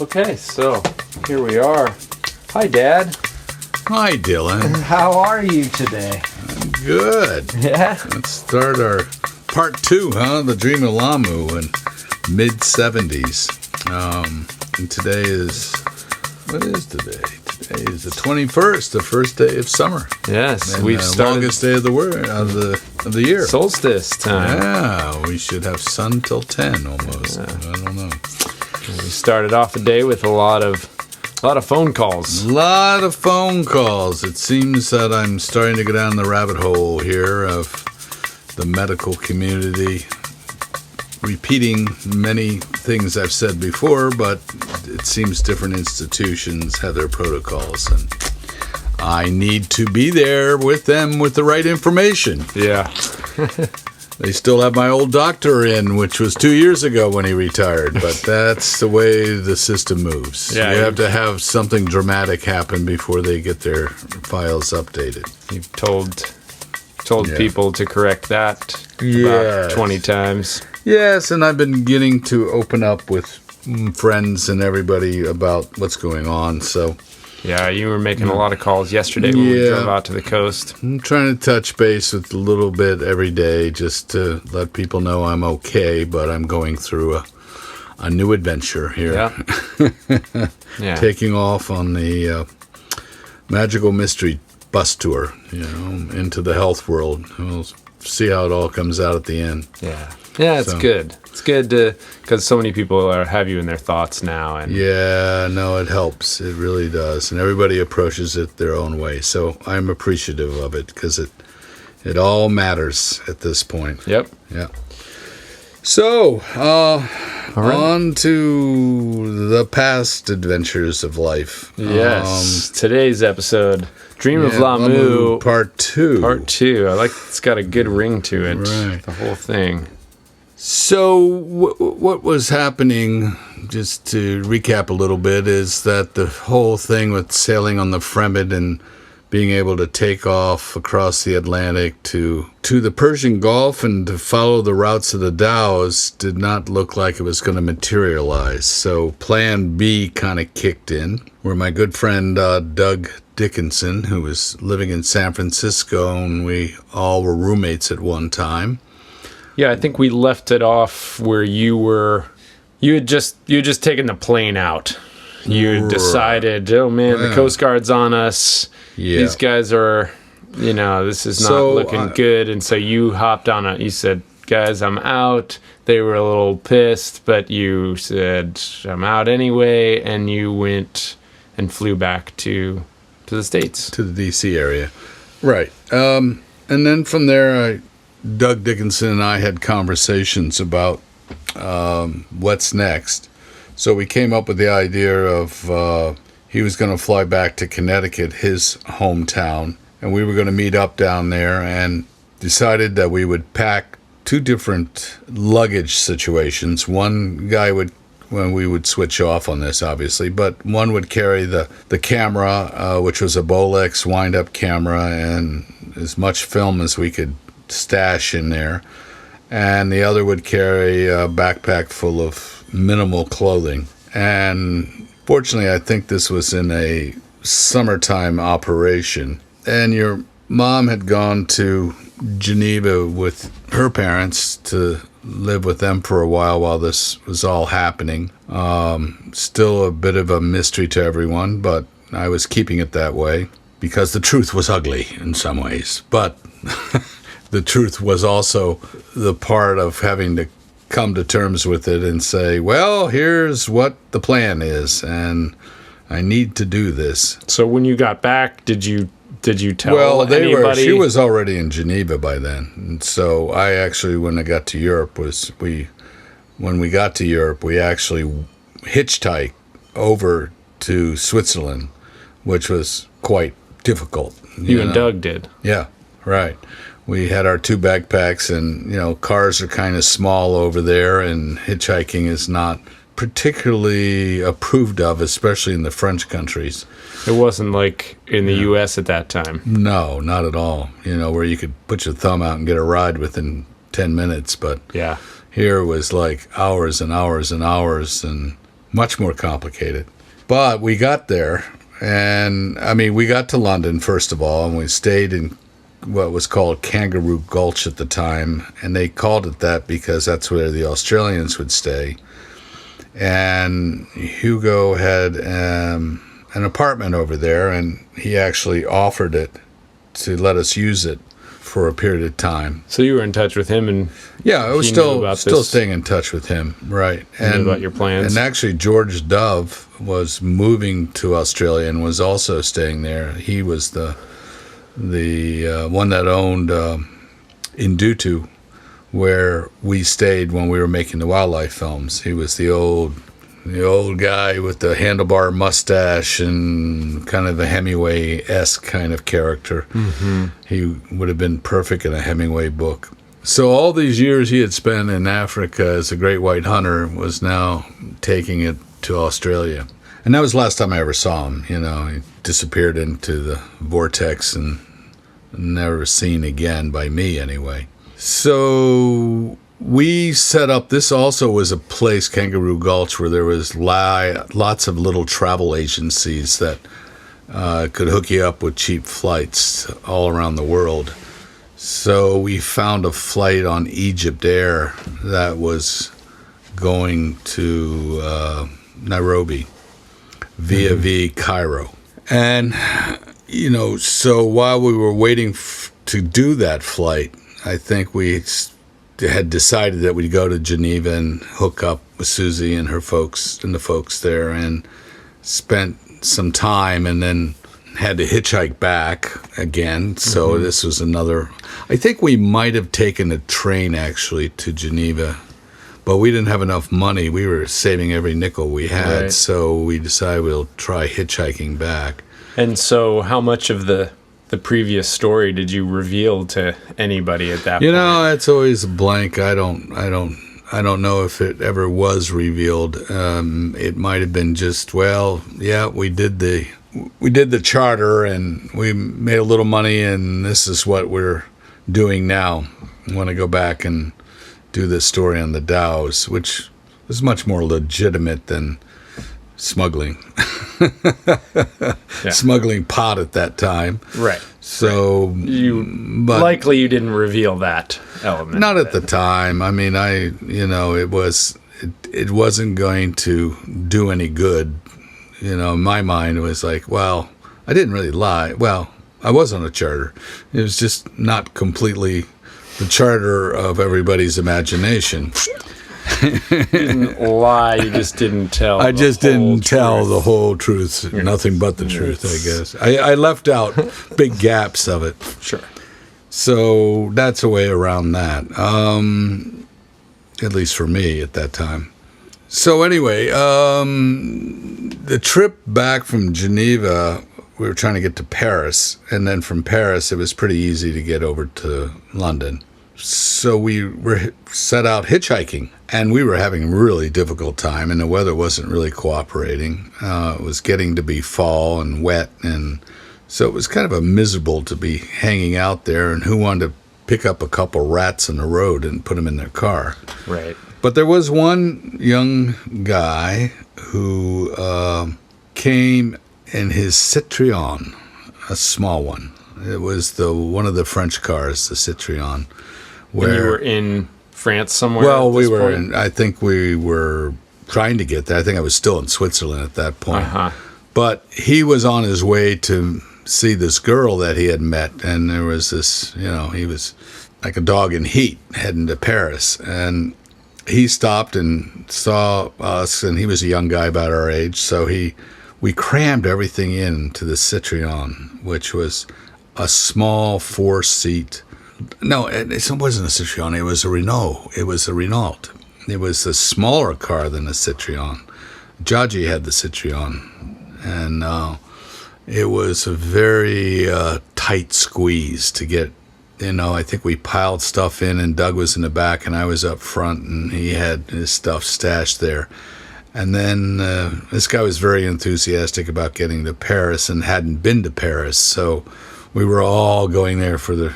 Okay, so here we are. Hi, Dad. Hi, Dylan. How are you today? I'm good. Yeah? Let's start our part 2, The Dream of Laamu in mid-70s. And today is... What is today? Today is the 21st, the first day of summer. Yes, and we've started... longest day of the year. Solstice time. Yeah, we should have sun till 10 almost. Yeah. I don't know. We started off the day with a lot of phone calls. A lot of phone calls. It seems that I'm starting to go down the rabbit hole here of the medical community, repeating many things I've said before, but it seems different institutions have their protocols, and I need to be there with them with the right information. Yeah. They still have my old doctor in, which was 2 years ago when he retired, but that's the way the system moves. Yeah, you have to have something dramatic happen before they get their files updated. You've told people to correct that about 20 times. Yes, and I've been getting to open up with friends and everybody about what's going on, so... Yeah, you were making a lot of calls yesterday when we drove out to the coast. I'm trying to touch base with a little bit every day just to let people know I'm okay, but I'm going through a new adventure here. Yeah. Taking off on the Magical Mystery bus tour, into the health world. We'll see how it all comes out at the end. Yeah. Yeah, it's good. It's good because so many people have you in their thoughts now. And yeah, no, it helps. It really does. And everybody approaches it their own way. So I'm appreciative of it because it all matters at this point. Yep. Yeah. So, on to the past adventures of life. Yes. Today's episode, Dream of Laamu, Part 2. Part 2. It's got a good ring to it. Right. The whole thing. So what was happening, just to recap a little bit, is that the whole thing with sailing on the Fremd and being able to take off across the Atlantic to the Persian Gulf and to follow the routes of the Dows did not look like it was going to materialize. So Plan B kind of kicked in, where my good friend Doug Dickinson, who was living in San Francisco, and we all were roommates at one time. Yeah, I think we left it off where you had just taken the plane out. You decided, oh man, the Coast Guard's on us. Yeah. These guys are, this is not looking good. And so you hopped on it. You said, guys, I'm out. They were a little pissed, but you said, I'm out anyway. And you went and flew back to the States. To the D.C. area. Right. And then from there, Doug Dickinson and I had conversations about what's next. So we came up with the idea of he was going to fly back to Connecticut, his hometown, and we were going to meet up down there, and decided that we would pack 2 different luggage situations. One guy we would switch off on this, obviously, but one would carry the camera, which was a Bolex wind-up camera, and as much film as we could stash in there, and the other would carry a backpack full of minimal clothing. And fortunately, I think this was in a summertime operation, and your mom had gone to Geneva with her parents to live with them for a while this was all happening. Still a bit of a mystery to everyone, but I was keeping it that way because the truth was ugly in some ways, but the truth was also the part of having to come to terms with it and say, well, here's what the plan is, and I need to do this. So when you got back, did you tell anybody? She was already in Geneva by then. And so I actually, when I got to Europe, when we got to Europe, we actually hitchhiked over to Switzerland, which was quite difficult. You and Doug did? Yeah, right. We had our 2 backpacks, and, cars are kind of small over there, and hitchhiking is not particularly approved of, especially in the French countries. It wasn't like in the U.S. at that time. No, not at all. Where you could put your thumb out and get a ride within 10 minutes. But here it was like hours and hours and hours, and much more complicated. But we got there, and we got to London first of all, and we stayed in what was called Kangaroo Gulch at the time, and they called it that because that's where the Australians would stay. And Hugo had an apartment over there, and he actually offered it to let us use it for a period of time. So you were in touch with him, and I was still staying in touch with him, right? And about your plans. And actually, George Dove was moving to Australia and was also staying there. He was the one that owned Indutu, where we stayed when we were making the wildlife films. He was the old guy with the handlebar mustache and kind of a Hemingway-esque kind of character. Mm-hmm. He would have been perfect in a Hemingway book. So all these years he had spent in Africa as a great white hunter was now taking it to Australia. And that was the last time I ever saw him. He disappeared into the vortex and never seen again by me anyway. So we set up, this also was a place, Kangaroo Gulch, where there was lots of little travel agencies that could hook you up with cheap flights all around the world. So we found a flight on Egypt Air that was going to Nairobi via Cairo. And, so while we were waiting to do that flight, I think we had decided that we'd go to Geneva and hook up with Susie and her folks and the folks there, and spent some time and then had to hitchhike back again. So this was another, I think we might have taken a train actually to Geneva, but we didn't have enough money. We were saving every nickel we had. Right. So we decided we'll try hitchhiking back. And so how much of the previous story did you reveal to anybody at that point? It's always a blank. I don't know if it ever was revealed. It might have been just, we did the charter and we made a little money, and this is what we're doing now. I want to go back and do this story on the dhows, which was much more legitimate than smuggling. Smuggling pot at that time. Right. So likely you didn't reveal that element. Not at the time. It wasn't going to do any good. In my mind it was like, well, I didn't really lie. Well, I was on a charter. It was just not completely the charter of everybody's imagination. You didn't lie, you just didn't tell. I just didn't tell the whole truth, nothing but the truth, I guess. I left out big gaps of it. Sure. So that's a way around that, at least for me at that time. So anyway, the trip back from Geneva, we were trying to get to Paris, and then from Paris it was pretty easy to get over to London. So we were set out hitchhiking, and we were having a really difficult time, and the weather wasn't really cooperating. It was getting to be fall and wet, and so it was kind of miserable to be hanging out there, and who wanted to pick up a couple rats on the road and put them in their car. Right. But there was one young guy who came in his Citroën, a small one. It was one of the French cars, the Citroën. When you were in France somewhere? Well, I think we were trying to get there. I think I was still in Switzerland at that point. Uh-huh. But he was on his way to see this girl that he had met, and there was this, he was like a dog in heat heading to Paris. And he stopped and saw us, and he was a young guy about our age, so we crammed everything into the Citroën, which was a small 4-seat. No, it wasn't a Citroën. It was a Renault. It was a smaller car than a Citroën. Jaji had the Citroën, and it was a very tight squeeze to get. I think we piled stuff in, and Doug was in the back, and I was up front, and he had his stuff stashed there. And then this guy was very enthusiastic about getting to Paris and hadn't been to Paris, so we were all going there for the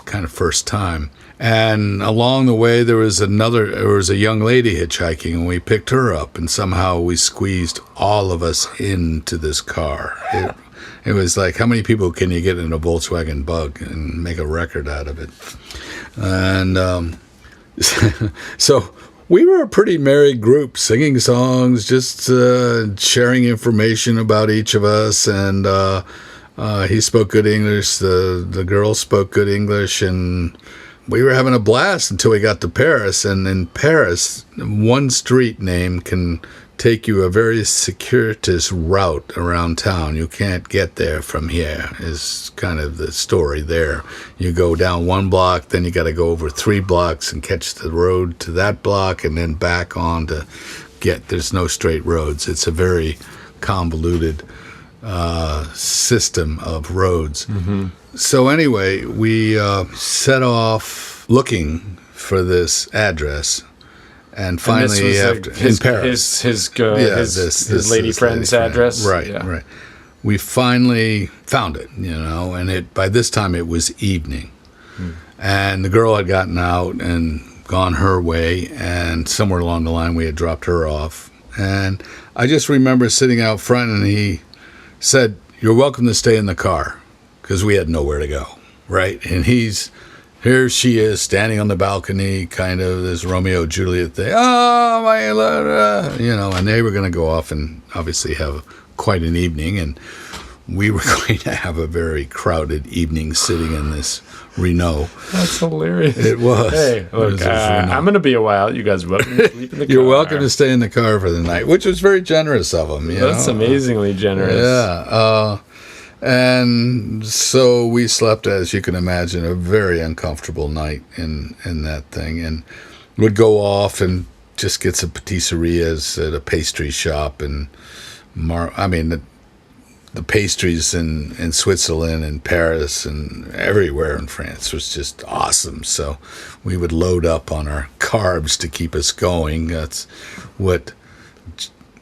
kind of first time. And along the way, there was a young lady hitchhiking, and we picked her up, and somehow we squeezed all of us into this car. It was like, how many people can you get in a Volkswagen Bug and make a record out of it? And so we were a pretty merry group, singing songs, just sharing information about each of us. And he spoke good English, the girl spoke good English, and we were having a blast until we got to Paris. And in Paris, one street name can take you a very circuitous route around town. You can't get there from here, is kind of the story there. You go down one block, then you got to go over 3 blocks and catch the road to that block, and then back on to there's no straight roads. It's a very convoluted system of roads. Mm-hmm. So anyway, we set off looking for this address. And finally, in Paris, his lady friend's address, right. We finally found it, and by this time it was evening, and the girl had gotten out and gone her way, and somewhere along the line we had dropped her off, and I just remember sitting out front, and he said, "You're welcome to stay in the car," because we had nowhere to go, right? And here she is standing on the balcony, kind of this Romeo Juliet thing. Oh, my Lord, and they were going to go off and obviously have quite an evening. And we were going to have a very crowded evening sitting in this Renault. That's hilarious. It was. Hey, look, I'm going to be a while. You guys are welcome to sleep in the car. You're welcome to stay in the car for the night, which was very generous of him. That's amazingly generous. Yeah. And so we slept, as you can imagine, a very uncomfortable night in that thing, and would go off and just get some pâtisseries at a pastry shop. And the pastries in Switzerland and Paris and everywhere in France was just awesome. So we would load up on our carbs to keep us going. That's what...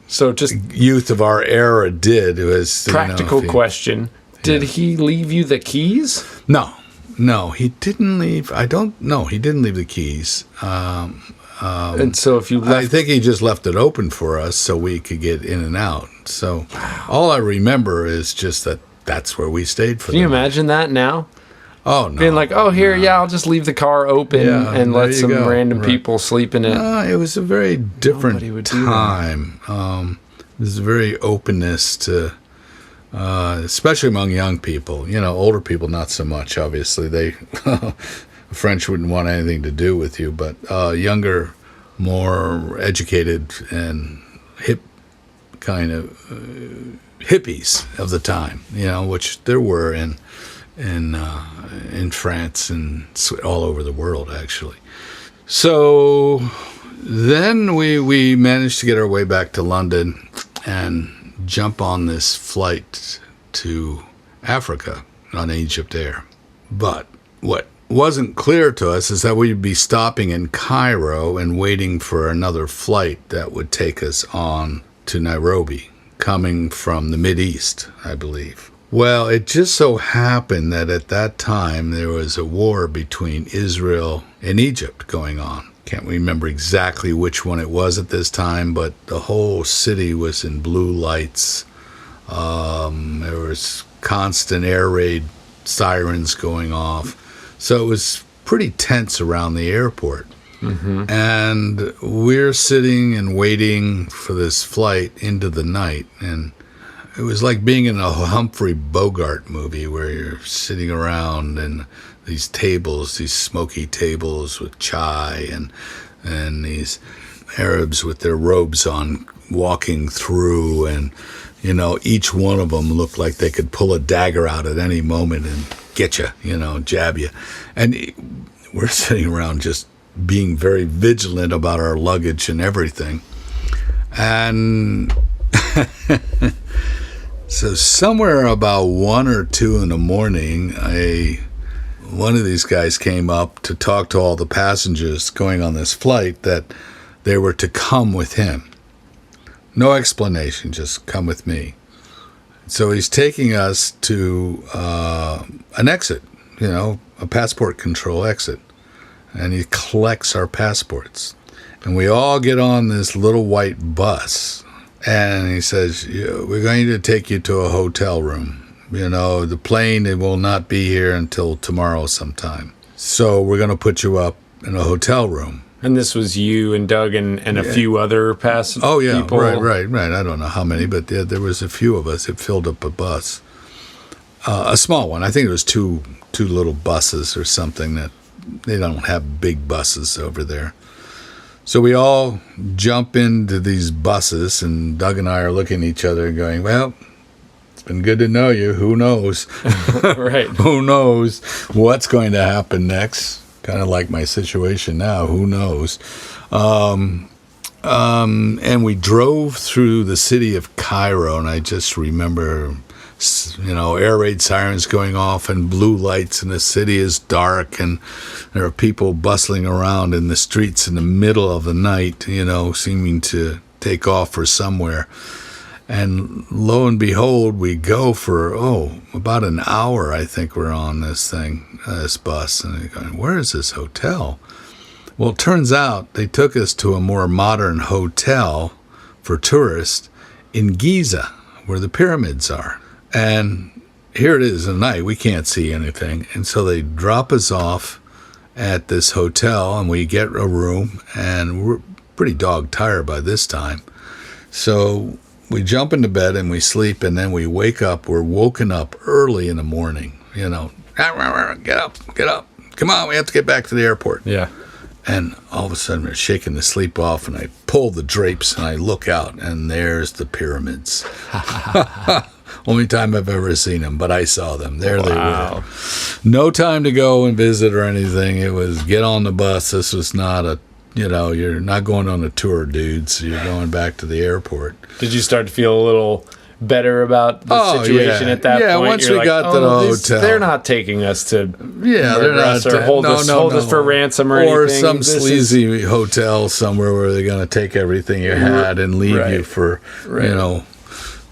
So just youth of our era did. It was practical question. Did he leave you the keys? No, he didn't leave. I don't know. He didn't leave the keys. And so if you left... I think he just left it open for us so we could get in and out. So all I remember is just that's where we stayed for. Can you imagine that now? Oh, no. Being like, I'll just leave the car open and let some random people sleep in it. It was a very different time. There's a very openness to, especially among young people. Older people, not so much, obviously. The French wouldn't want anything to do with you, but younger, more educated and hip kind of hippies of the time, which there were in France and all over the world, actually. So then we managed to get our way back to London and jump on this flight to Africa on Egypt Air. But what wasn't clear to us is that we'd be stopping in Cairo and waiting for another flight that would take us on to Nairobi, coming from the Mideast, I believe. Well, it just so happened that at that time there was a war between Israel and Egypt going on. Can't remember exactly which one it was at this time, but the whole city was in blue lights. There was constant air raid sirens going off. So it was pretty tense around the airport. Mm-hmm. And we're sitting and waiting for this flight into the night, and it was like being in a Humphrey Bogart movie where you're sitting around and these tables, these smoky tables with chai and these Arabs with their robes on walking through, and each one of them looked like they could pull a dagger out at any moment and get you, jab you. And we're sitting around just being very vigilant about our luggage and everything. And so somewhere about 1 or 2 in the morning, one of these guys came up to talk to all the passengers going on this flight that they were to come with him. No explanation, just come with me. So he's taking us to an exit, a passport control exit, and he collects our passports. And we all get on this little white bus, and he says, we're going to take you to a hotel room. The plane, it will not be here until tomorrow sometime. So we're going to put you up in a hotel room. And this was you and Doug and a few other passengers. Oh, yeah, people. Right. I don't know how many, but there was a few of us. It filled up a bus. A small one. I think it was two little buses or something. That they don't have big buses over there. So we all jump into these buses, and Doug and I are looking at each other and going, well, it's been good to know you. Who knows? Right. Who knows what's going to happen next? Kind of like my situation now. Who knows? And we drove through the city of Cairo, and I just remember, air raid sirens going off and blue lights, and the city is dark, and there are people bustling around in the streets in the middle of the night, seeming to take off for somewhere. And lo and behold, we go for, about an hour, I think we're on this bus. And we're going, where is this hotel? Well, it turns out they took us to a more modern hotel for tourists in Giza, where the pyramids are. And here it is at night. We can't see anything. And so they drop us off at this hotel, and we get a room, and we're pretty dog tired by this time. So we jump into bed and we sleep, and then we wake up. We're woken up early in the morning, get up. Come on, we have to get back to the airport. Yeah. And all of a sudden we're shaking the sleep off, and I pull the drapes and I look out, and there's the pyramids. Only time I've ever seen them, but I saw them. There they were. No time to go and visit or anything. It was get on the bus. This was not you're not going on a tour, dudes. You're going back to the airport. Did you start to feel a little better about the situation at that point? Yeah, once we got to the hotel. They're not taking us to they're not or hold us for ransom or anything. Or some sleazy hotel somewhere where they're going to take everything you had and leave you for,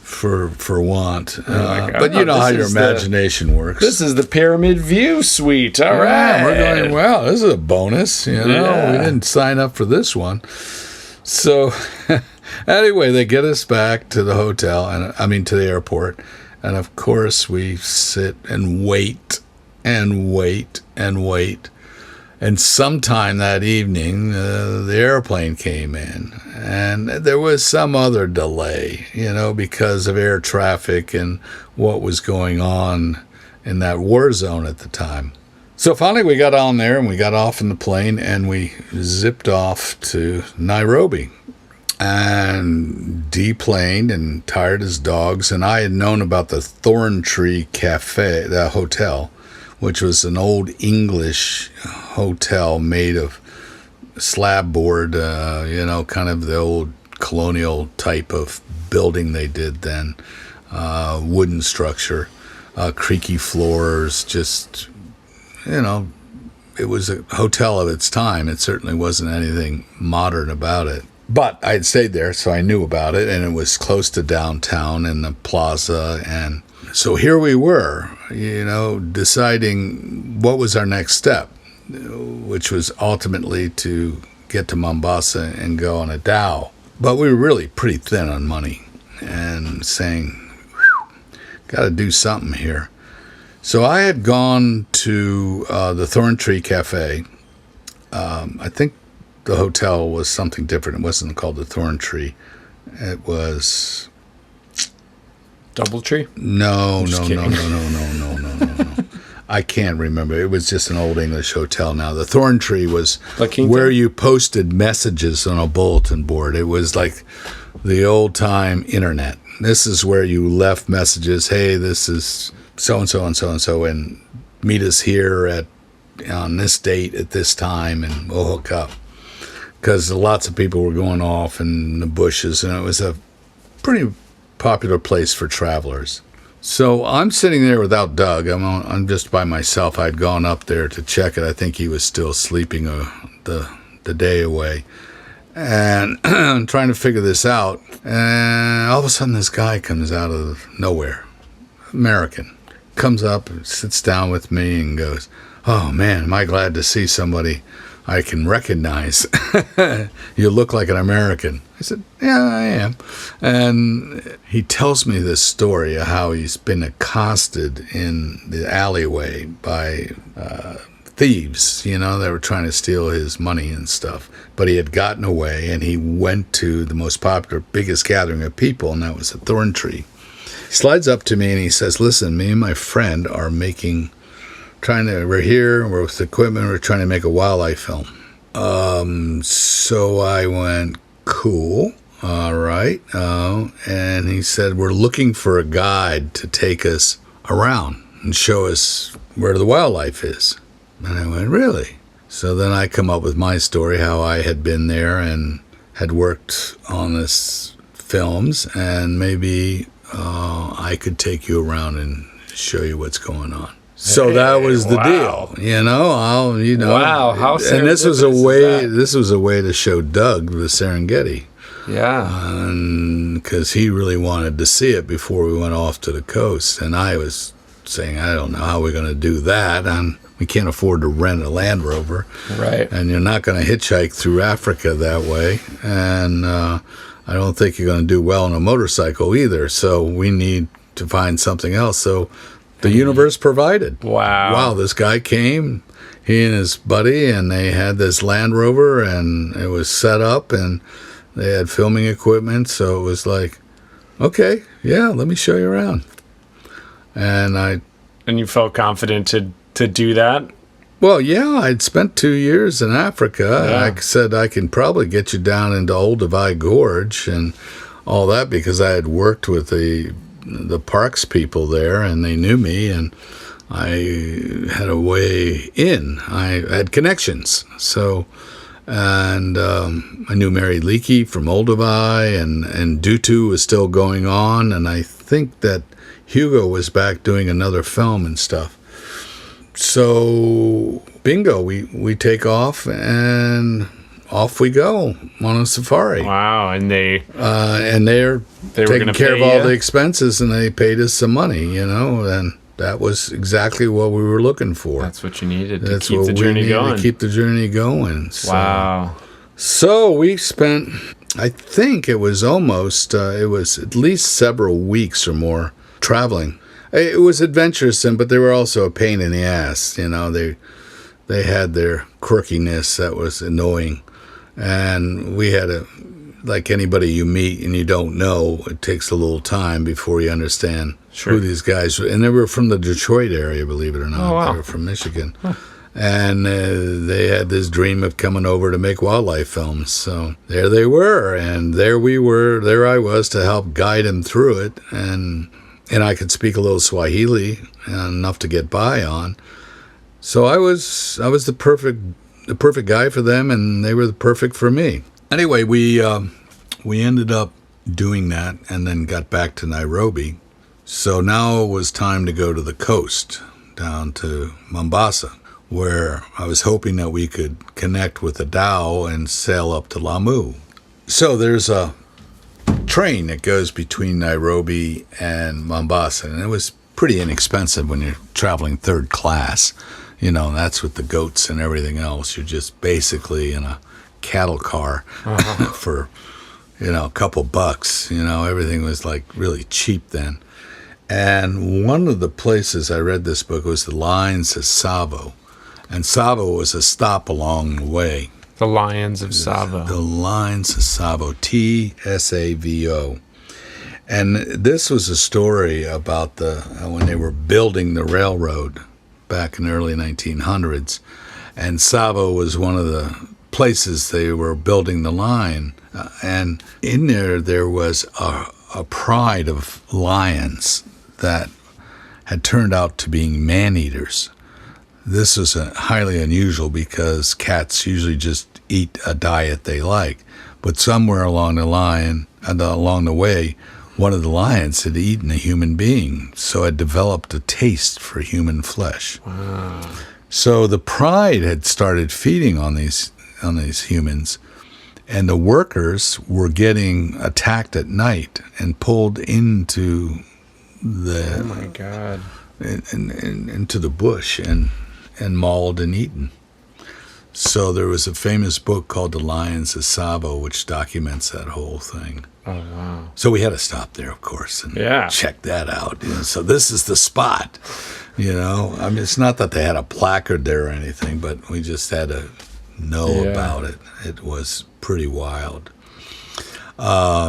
for want. But you know how your imagination works. This is the Pyramid View Suite. All right. We're going, well, this is a bonus. We didn't sign up for this one. So anyway, they get us back to the hotel, to the airport. And of course, we sit and wait and wait and wait. And sometime that evening, the airplane came in, and there was some other delay, because of air traffic and what was going on in that war zone at the time. So finally we got on there, and we got off in the plane, and we zipped off to Nairobi and deplaned and tired as dogs. And I had known about the Thorn Tree Cafe, the hotel, which was an old English hotel made of slab board, kind of the old colonial type of building they did then, wooden structure, creaky floors, just, it was a hotel of its time. It certainly wasn't anything modern about it. But I had stayed there, so I knew about it, and it was close to downtown and the plaza, and so here we were, deciding what was our next step, which was ultimately to get to Mombasa and go on a dhow. But we were really pretty thin on money and saying, got to do something here. So I had gone to the Thorn Tree Cafe. I think the hotel was something different. It wasn't called the Thorn Tree. It was Doubletree? No. I can't remember. It was just an old English hotel now. The Thorn Tree was where you posted messages on a bulletin board. It was like the old-time internet. This is where you left messages. Hey, this is so-and-so and so-and-so, and meet us here on this date at this time, and we'll hook up. Because lots of people were going off in the bushes, and it was a pretty popular place for travelers. So I'm sitting there without Doug. I'm just by myself. I'd gone up there to check it. I think he was still sleeping the day away. And I'm trying to figure this out. And all of a sudden this guy comes out of nowhere. American. Comes up and sits down with me and goes, oh man, am I glad to see somebody I can recognize. You look like an American. I said, yeah, I am. And he tells me this story of how he's been accosted in the alleyway by thieves, that were trying to steal his money and stuff. But he had gotten away, and he went to the most popular, biggest gathering of people, and that was a thorn tree. He slides up to me and he says, listen, me and my friend are we're here, we're with equipment, we're trying to make a wildlife film. So I went, cool, all right. And he said, we're looking for a guide to take us around and show us where the wildlife is. And I went, really? So then I come up with my story, how I had been there and had worked on this films, and maybe I could take you around and show you what's going on. So that was the deal, Wow, how serendipitous and this was a is way. that? This was a way to show Doug the Serengeti, Yeah. because he really wanted to see it before we went off to the coast. And I was saying, I don't know how we're going to do that, and we can't afford to rent a Land Rover, Right. and you're not going to hitchhike through Africa that way, and I don't think you're going to do well on a motorcycle either. So we need to find something else. So the universe provided. Wow. This guy came, he and his buddy, and they had this Land Rover, and it was set up, and they had filming equipment. So it was like, okay, yeah, let me show you around. And you felt confident to do that? Well, yeah, I'd spent 2 years in Africa. Yeah. I said I can probably get you down into Olduvai Gorge and all that, because I had worked with the parks people there, and they knew me, and I had a way in. I had connections. So, and I knew Mary Leakey from Olduvai, and Dutu was still going on, and I think that Hugo was back doing another film and stuff. So, bingo, we take off, and off we go on a safari. Wow, and they're were taking care of pay all you? the expenses, and they paid us some money, and that was exactly what we were looking for. that's what you needed to That's keep what the we journey needed going. to keep the journey going. So, Wow. So we spent, I think it was at least several weeks or more traveling. It was adventurous, but they were also a pain in the ass. They had their quirkiness that was annoying. And we had like anybody you meet and you don't know, it takes a little time before you understand Sure. who these guys were. And they were from the Detroit area, believe it or not. Oh, wow. They were from Michigan. Huh. And they had this dream of coming over to make wildlife films. So there they were, and there I was to help guide them through it. And I could speak a little Swahili, enough to get by on. So I was the perfect guy for them, and they were the perfect for me. Anyway, we ended up doing that, and then got back to Nairobi. So now it was time to go to the coast, down to Mombasa, where I was hoping that we could connect with the dhow and sail up to Laamu. So there's a train that goes between Nairobi and Mombasa, and it was pretty inexpensive when you're traveling third class. That's with the goats and everything else. You're just basically in a cattle car for, a couple bucks. Everything was like really cheap then. And one of the places I read this book was the Lines of Savo. And Savo was a stop along the way. The Lions of Savo. The Lines of Savo, Tsavo. And this was a story about when they were building the railroad back in the early 1900s. And Savo was one of the places they were building the line. And in there was a pride of lions that had turned out to being man-eaters. This was highly unusual because cats usually just eat a diet they like. But somewhere along the way, one of the lions had eaten a human being, so it developed a taste for human flesh. Wow. So the pride had started feeding on these humans, and the workers were getting attacked at night and pulled into Oh my God. into the bush, and and mauled and eaten. So there was a famous book called The Lions of Sabo, which documents that whole thing. Oh, wow. So we had to stop there, of course, and check that out. So this is the spot, I mean, it's not that they had a placard there or anything, but we just had to know about it. It was pretty wild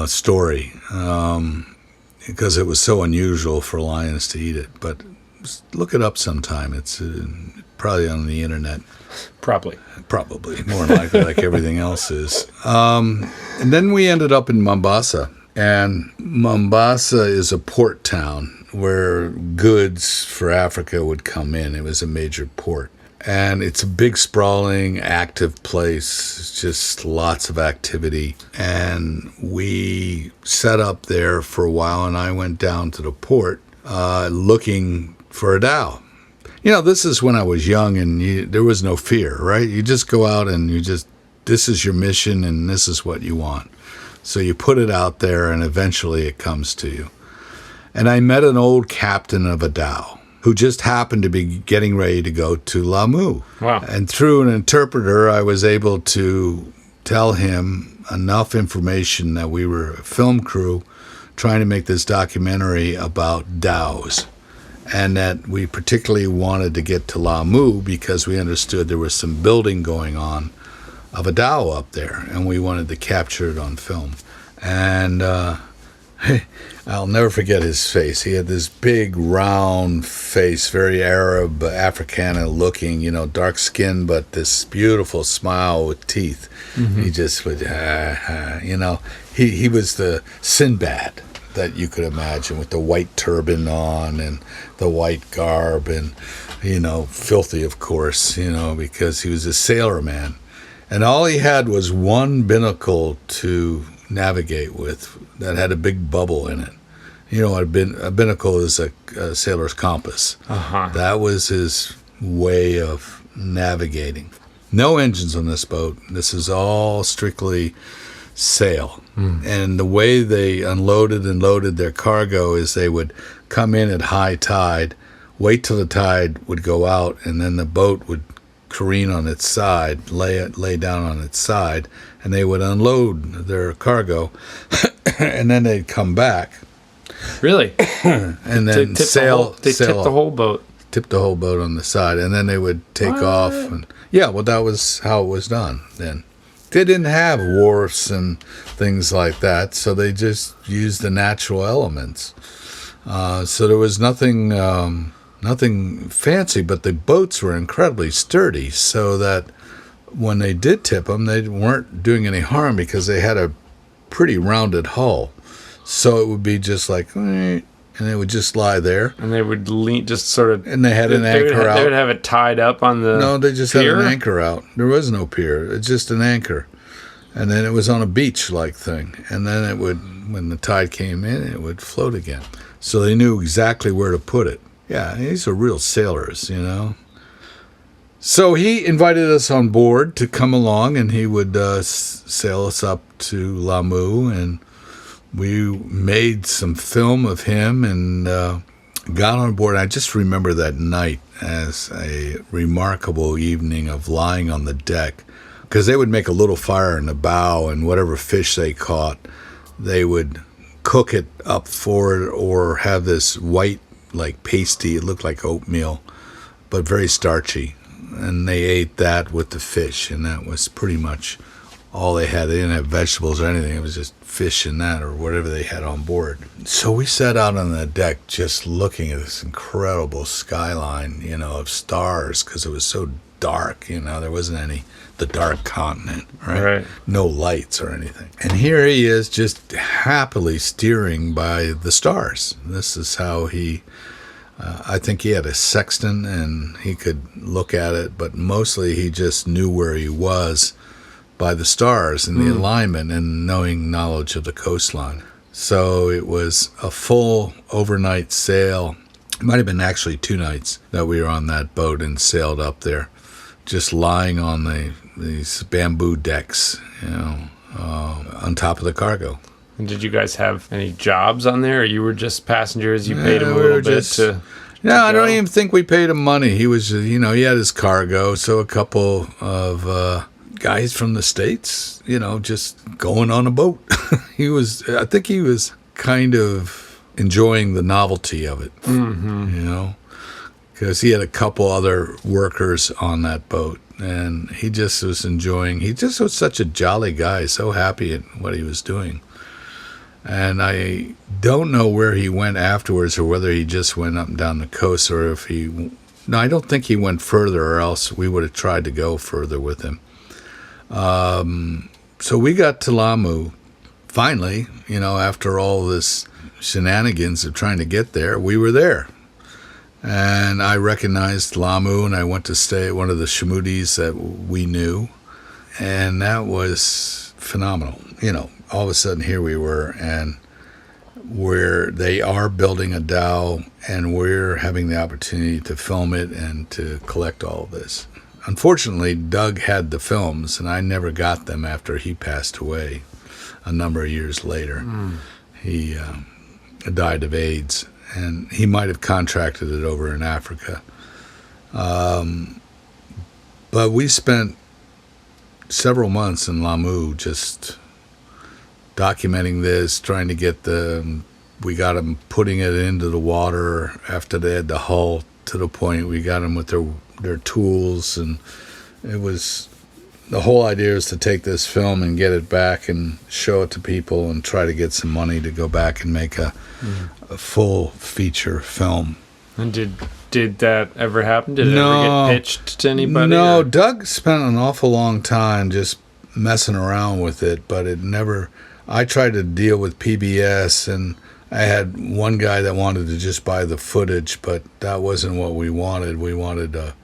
story, because it was so unusual for lions to eat it. But look it up sometime. It's probably on the internet. Probably, more likely, like everything else is. And then we ended up in Mombasa, and Mombasa is a port town where goods for Africa would come in. It was a major port, and it's a big, sprawling, active place. It's just lots of activity, and we set up there for a while, and I went down to the port looking for a dhow. This is when I was young, and there was no fear, right? You just go out and this is your mission, and this is what you want. So you put it out there, and eventually it comes to you. And I met an old captain of a dhow who just happened to be getting ready to go to Laamu. Wow. And through an interpreter, I was able to tell him enough information that we were a film crew trying to make this documentary about dhows. And that we particularly wanted to get to Laamu because we understood there was some building going on of a dhow up there, and we wanted to capture it on film. And I'll never forget his face. He had this big, round face, very Arab, Africana looking, dark skin, but this beautiful smile with teeth. Mm-hmm. He just would, he was the Sinbad that you could imagine, with the white turban on and the white garb, and filthy, of course, because he was a sailor man, and all he had was one binnacle to navigate with that had a big bubble in it. A binnacle is a sailor's compass. Uh-huh. That was his way of navigating. No engines on this boat. This is all strictly sail. And the way they unloaded and loaded their cargo is they would come in at high tide, wait till the tide would go out, and then the boat would careen on its side, lay down on its side, and they would unload their cargo, and then they'd come back. Really? And then tip the whole boat. Tip the whole boat on the side, and then they would take off. And that was how it was done then. They didn't have wharfs and things like that, so they just used the natural elements. So there was nothing fancy, but the boats were incredibly sturdy, so that when they did tip them, they weren't doing any harm because they had a pretty rounded hull. So it would be just like, and they would just lie there. And they would lean, just sort of... And they had an anchor out. They would have it tied up on the No, they just pier? had an anchor out. There was no pier. It's just an anchor. And then it was on a beach-like thing. And then it would, when the tide came in, it would float again. So they knew exactly where to put it. Yeah, these are real sailors, So he invited us on board to come along, and he would sail us up to Laamu, and we made some film of him and got on board. I just remember that night as a remarkable evening of lying on the deck, because they would make a little fire in the bow, and whatever fish they caught, they would cook it up for it, or have this white, like pasty, it looked like oatmeal, but very starchy. And they ate that with the fish, and that was pretty much all they had. They didn't have vegetables or anything. It was just fish and that, or whatever they had on board. So we sat out on the deck just looking at this incredible skyline, of stars, because it was so dark, there wasn't the dark continent, right? No lights or anything. And here he is just happily steering by the stars. This is how he... I think he had a sextant and he could look at it, but mostly he just knew where he was by the stars and the alignment and knowledge of the coastline. So it was a full overnight sail. It might have been actually 2 nights that we were on that boat and sailed up there, just lying on these bamboo decks, on top of the cargo. And did you guys have any jobs on there, or you were just passengers? You paid them a little bit to Yeah, I don't even think we paid him money. He was, he had his cargo, so a couple of guys from the States, just going on a boat. I think he was kind of enjoying the novelty of it, because he had a couple other workers on that boat, and he just was enjoying. He just was such a jolly guy, so happy at what he was doing. And I don't know where he went afterwards, or whether he just went up and down the coast, or if no, I don't think he went further, or else we would have tried to go further with him. So we got to Laamu, finally, after all this shenanigans of trying to get there, we were there. And I recognized Laamu, and I went to stay at one of the shamutis that we knew, and that was phenomenal. All of a sudden here we were, and they are building a dhow, and we're having the opportunity to film it and to collect all of this. Unfortunately, Doug had the films, and I never got them after he passed away a number of years later. He died of AIDS, and he might have contracted it over in Africa. But we spent several months in Laamu just documenting this, trying to get we got them putting it into the water after they had the hull, to the point we got them with their tools, and the whole idea is to take this film and get it back and show it to people and try to get some money to go back and make a full feature film. And did that ever happen? Did it ever get pitched to anybody? No, or? Doug spent an awful long time just messing around with it, but it never. I tried to deal with PBS, and I had one guy that wanted to just buy the footage, but that wasn't what we wanted. We wanted to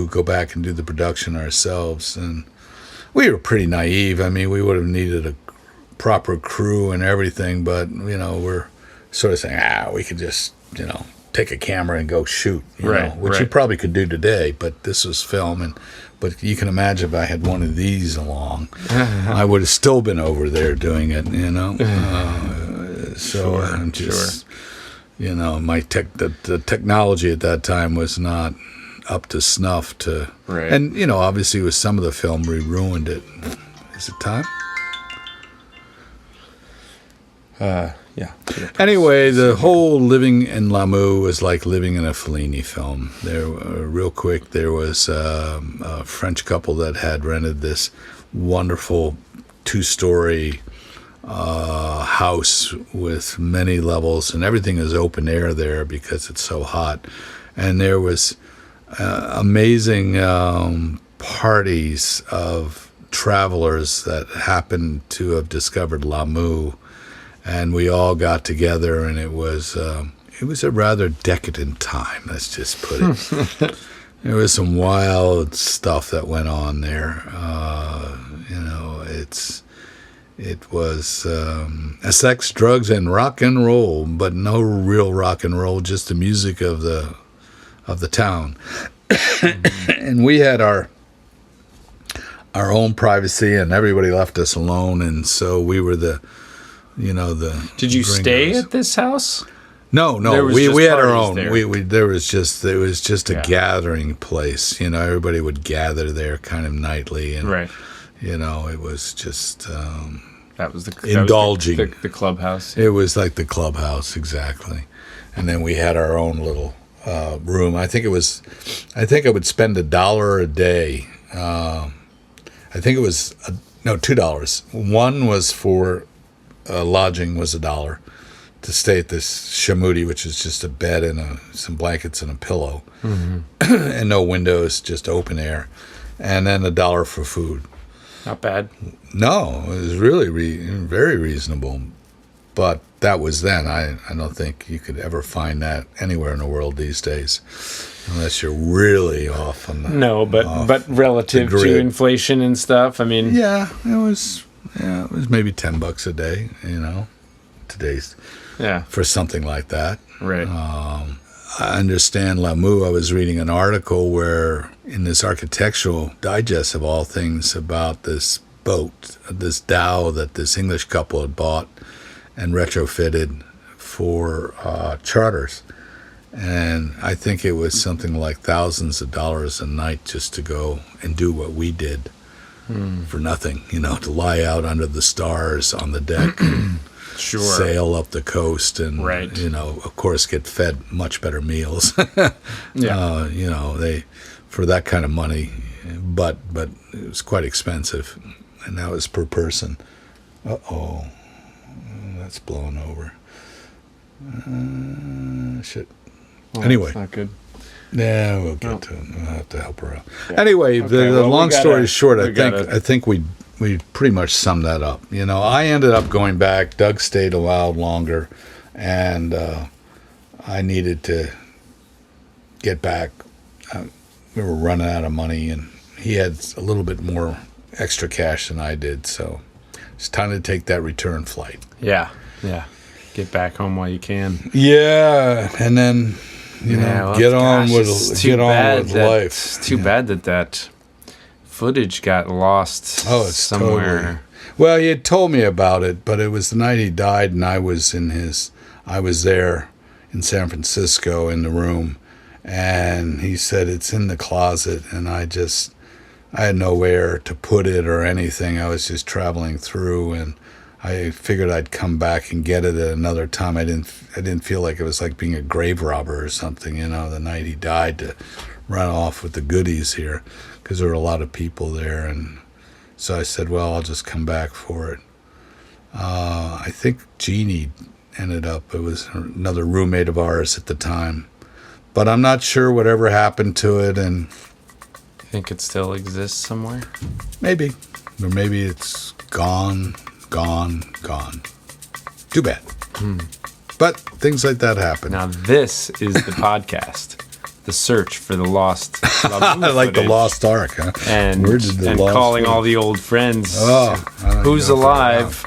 go back and do the production ourselves, and we were pretty naive. I mean, we would have needed a proper crew and everything, but we're sort of saying, we could just take a camera and go shoot, which you probably could do today, but this was film. But you can imagine if I had one of these along, I would have still been over there doing it, so I'm just, my the technology at that time was not up to snuff to, and obviously with some of the film we ruined it. Is it time? Yeah. Anyway, the whole living in Laamu was like living in a Fellini film. Real quick, there was a French couple that had rented this wonderful 2-story house with many levels, and everything is open air there because it's so hot. And there was amazing parties of travelers that happened to have discovered Laamu. And we all got together, and it was a rather decadent time. Let's just put it. There was some wild stuff that went on there. It was sex, drugs, and rock and roll, but no real rock and roll, just the music of the town. And we had our own privacy, and everybody left us alone, and so we were the. Did you stay at this house? No. We had our own. There. It was just a gathering place. Everybody would gather there kind of nightly, and it was just that was indulging. The clubhouse. It was like the clubhouse, exactly. And then we had our own little room. I think I would spend $1 a day. I think it was $2. One was for lodging was $1 to stay at this shamuti, which is just a bed and some blankets and a pillow, and no windows, just open air, and then $1 for food. Not bad. No, it was really very reasonable, but that was then. I don't think you could ever find that anywhere in the world these days, unless you're really off on the. No, but relative to inflation and stuff, I mean. Yeah, it was maybe $10 a day, today's. Yeah. For something like that. Right. I understand Laamu. I was reading an article where, in this architectural digest of all things, about this boat, this dhow that this English couple had bought and retrofitted for charters. And I think it was something like thousands of dollars a night just to go and do what we did for nothing, to lie out under the stars on the deck and Sure. sail up the coast and, Right. Of course, get fed much better meals. Yeah. They for that kind of money, but it was quite expensive, and that was per person. Uh-oh, that's blown over. Shit. Well, Anyway. that's not good. Yeah, we'll get to it. We'll have to help her out. Yeah. Anyway, Okay, the well, long story short, I think we pretty much summed that up. I ended up going back. Doug stayed a while longer, and I needed to get back. We were running out of money, and he had a little bit more extra cash than I did, so it's time to take that return flight. Yeah. Get back home while you can. Yeah, and then get on with life. It's too bad that footage got lost somewhere. Totally. Well, he had told me about it, but it was the night he died, and I was there in San Francisco in the room, and he said it's in the closet, and I had nowhere to put it or anything. I was just traveling through, and I figured I'd come back and get it at another time. I didn't feel like it was like being a grave robber or something, the night he died, to run off with the goodies here, because there were a lot of people there. And so I said, well, I'll just come back for it. I think Jeannie ended up, it was another roommate of ours at the time. But I'm not sure whatever happened to it, and You think it still exists somewhere? maybe. Or maybe it's gone. Too bad. But things like that happen. Now this is the podcast, the search for the lost. Laamu I like the footage. Lost Ark, huh? and Where did the lost calling footage- all the old friends. Oh, I don't Who's know if I alive?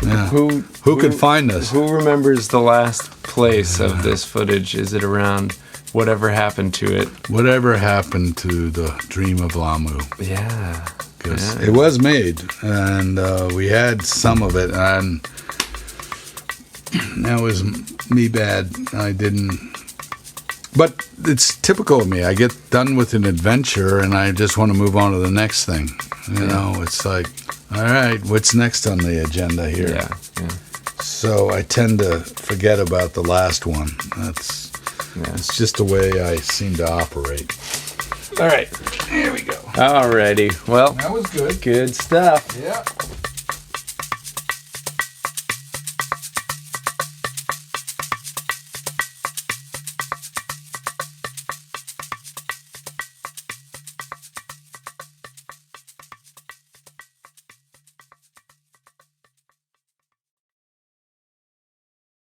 Yeah. Who could find us? Who remembers the last place of this footage? Is it around? Whatever happened to it? Whatever happened to the dream of Laamu? Yeah. Because it was made, and we had some of it, and that was me bad. I didn't. But it's typical of me. I get done with an adventure, and I just want to move on to the next thing. It's like, all right, what's next on the agenda here? Yeah. So I tend to forget about the last one. It's just the way I seem to operate. All right. Here we go. Alrighty. Well, That was good. good stuff. Yeah.